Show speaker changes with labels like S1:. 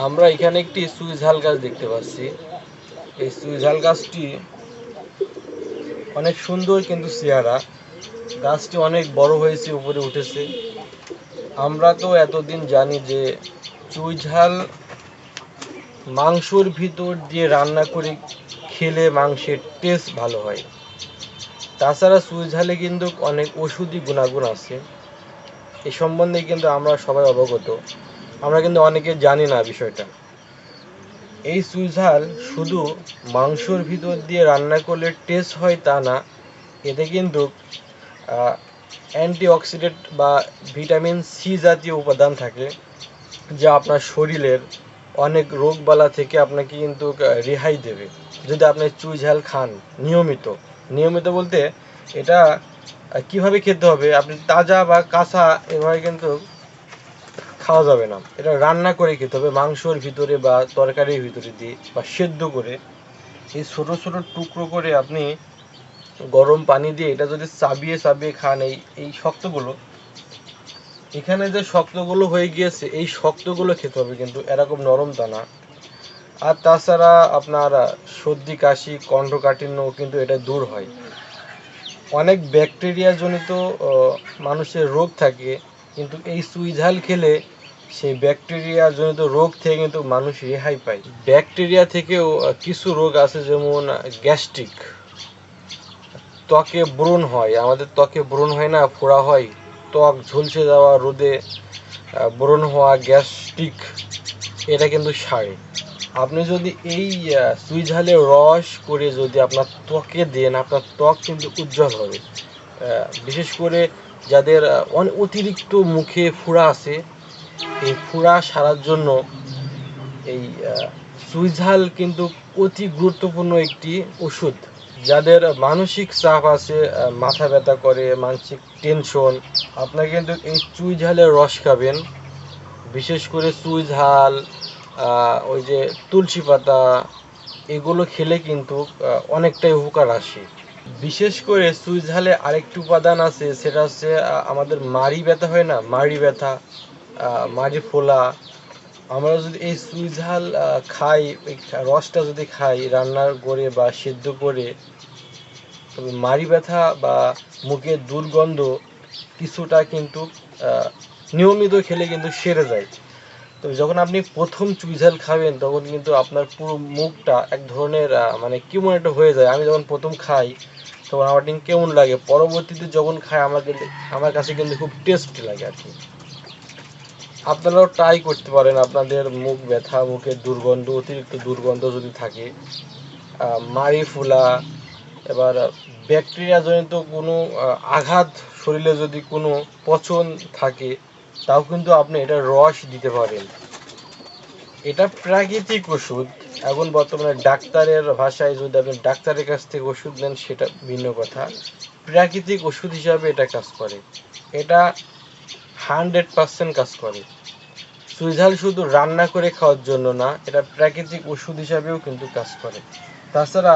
S1: আমরা এখানে একটি সুইঝাল গাছ দেখতে পাচ্ছি। এই সুইঝাল গাছটি অনেক সুন্দর কিন্তু চেহারা। গাছটি অনেক বড় হয়েছে, উপরে উঠেছে। আমরা তো এতদিন জানি যে চুইঝাল মাংসর ভিতর দিয়ে রান্না করে খেলে মাংসের টেস্ট ভালো হয়। তাছাড়া চুইঝালে কিন্তু অনেক ওষুধি গুণাগুণ আছে। এ সম্বন্ধে কিন্তু আমরা সবাই অবগত। আমরা কিন্তু অনেকে জানি না বিষয়টা। এই চুইঝাল শুধু মাংসর ভিতর দিয়ে রান্না করলে টেস্ট হয় তা না, এতে কিন্তু অ্যান্টিঅক্সিডেন্ট বা ভিটামিন সি জাতীয় উপাদান থাকে, যা আপনার শরীরের অনেক রোগবালা থেকে আপনাকে কিন্তু রেহাই দেবে যদি আপনি চুইঝাল খান নিয়মিত। নিয়মিত বলতে এটা কিভাবে খেতে হবে, আপনি তাজা বা কাঁচা এভাবে কিন্তু খাওয়া যাবে না। এটা রান্না করে খেতে হবে, মাংসর ভিতরে বা তরকারির ভিতরে দিয়ে বা সেদ্ধ করে। এই ছোটো ছোটো টুকরো করে আপনি গরম পানি দিয়ে এটা যদি চাবিয়ে চাবিয়ে খান, এই শক্তগুলো, এখানে যে শক্তগুলো হয়ে গিয়েছে এই শক্তগুলো খেতে হবে, কিন্তু এরকম নরম তা না। আর তাছাড়া আপনার সর্দি কাশি কণ্ঠকাঠিন্য কিন্তু এটা দূর হয়। অনেক ব্যাকটেরিয়া জনিত মানুষের রোগ থাকে, কিন্তু এই চুইঝাল খেলে সেই ব্যাকটেরিয়া জনিত রোগ থেকে কিন্তু মানুষ রেহাই পায়। ব্যাকটেরিয়া থেকেও কিছু রোগ আছে, যেমন গ্যাস্ট্রিক, ত্বকে ব্রণ হয়, আমাদের ত্বকে ব্রণ হয় না, ফোড়া হয়, ত্বক ঝলসে যাওয়া, রোদে ব্রণ হওয়া, গ্যাস্ট্রিক, এটা কিন্তু সারে। আপনি যদি এই চুইঝালের রস করে যদি আপনার ত্বকে দেন, আপনার ত্বক কিন্তু উজ্জ্বল হবে। বিশেষ করে যাদের অতিরিক্ত মুখে ফোড়া আছে, এই ফোড়া সারার জন্য এই চুইঝাল কিন্তু অতি গুরুত্বপূর্ণ একটি ওষুধ। যাদের মানসিক চাপ আছে, মাথা ব্যথা করে, মানসিক টেনশন, আপনারা কিন্তু এই চুইঝালের রস খাবেন। বিশেষ করে চুইঝাল, ওই যে তুলসী পাতা, এগুলো খেলে কিন্তু অনেকটাই উপকার আসে। বিশেষ করে চুইঝালে আরেকটি উপাদান আছে, সেটা হচ্ছে আমাদের মাড়ি ব্যথা হয় না, মাড়ি ব্যথা, মাড়ি ফোলা, আমরা যদি এই চুইঝাল খাই, এই রসটা যদি খাই রান্না করে বা সিদ্ধ করে, তবে মাড়ি ব্যথা বা মুখের দুর্গন্ধ কিছুটা কিন্তু নিয়মিত খেলে কিন্তু সেরে যায়। তো যখন আপনি প্রথম চুইঝাল খাবেন তখন কিন্তু আপনার পুরো মুখটা এক ধরনের মানে কেমন একটা হয়ে যায়। আমি যখন প্রথম খাই তখন আমার ঠিক কেমন লাগে, পরবর্তীতে যখন খাই আমার কাছে কিন্তু খুব টেস্টি লাগে আর কি। আপনারাও ট্রাই করতে পারেন। আপনাদের মুখ ব্যথা, মুখের দুর্গন্ধ, অতিরিক্ত দুর্গন্ধ যদি থাকে, মাড়ি ফোলা, এবার ব্যাকটেরিয়া জনিত কোনো আঘাত, শরীরে যদি কোনো পচন থাকে, তাও কিন্তু আপনি এটা রস দিতে পারেন। এটা প্রাকৃতিক ওষুধ। এখন বর্তমানে ডাক্তারের ভাষায় যদি আপনি ডাক্তারের কাছ থেকে ওষুধ নেন সেটা ভিন্ন কথা। প্রাকৃতিক ওষুধ হিসাবে এটা কাজ করে। এটা 100% কাজ করে। চুইঝাল শুধু রান্না করে খাওয়ার জন্য না, এটা প্রাকৃতিক ওষুধ হিসাবেও কিন্তু কাজ করে। তাছাড়া